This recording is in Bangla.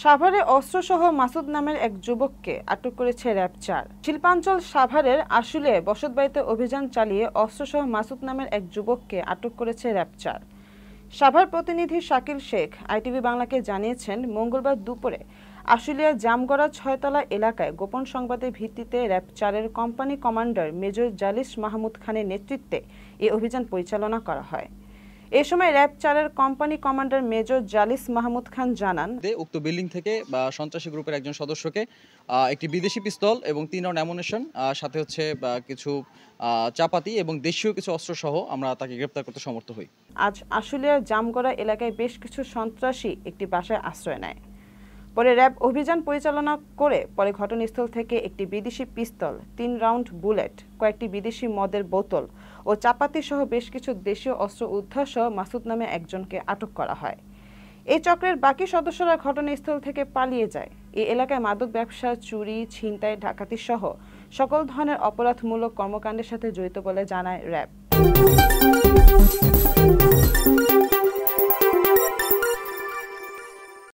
সাভারে অস্ত্রসহ মাসুদ নামের এক যুবককে আটক করেছে র্যাব ৪। শিল্পাঞ্চল সাভারের আশুলিয়ায় বসতবাড়িতে অভিযান চালিয়ে অস্ত্রসহ মাসুদ নামের এক যুবককে আটক করেছে র্যাব ৪। সাভার প্রতিনিধি শাকিল শেখ আইটিভি বাংলাকে জানিয়েছেন, মঙ্গলবার দুপুরে আশুলিয়া জামগড়া ৬তলা এলাকায় গোপন সংবাদের ভিত্তিতে র্যাব ৪-এর company commander major Jalis Mahmud খানের নেতৃত্বে এই অভিযান পরিচালনা করা হয়। এ সময় র্যাব ৪-এর company commander major Jalis Mahmud Khan জানান, উক্ত বিল্ডিং থেকে সন্ত্রাসী গ্রুপের একজন সদস্যকে একটি বিদেশি পিস্তল এবং ৩ রাউন্ড অ্যামুনিশন সাথে হচ্ছে কিছু চাপাতি এবং দেশীয় কিছু অস্ত্র সহ আমরা তাকে গ্রেপ্তার করতে সমর্থ হই। আজ আশুলিয়ার জামগড়া এলাকায় বেশ কিছু সন্ত্রাসী একটি বাসায় আশ্রয় নেয়। পরে র্যাব অভিযান পরিচালনা করে পরে ঘটনাস্থল থেকে একটি বিদেশি পিস্তল, ৩ রাউন্ড বুলেট, কয়েকটি বিদেশি মদের বোতল ও চাপাতি সহ বেশ কিছু দেশীয় অস্ত্র উদ্ধার সহ মাসুদ নামে একজনকে আটক করা হয়। এই চক্রের বাকি সদস্যরা ঘটনাস্থল থেকে পালিয়ে যায়। এই এলাকায় মাদক ব্যবসা, চুরি, ছিনতাই, ডাকাতি সহ সকল ধরনের অপরাধমূলক কর্মকাণ্ডের সাথে জড়িত বলে জানায় র্যাব।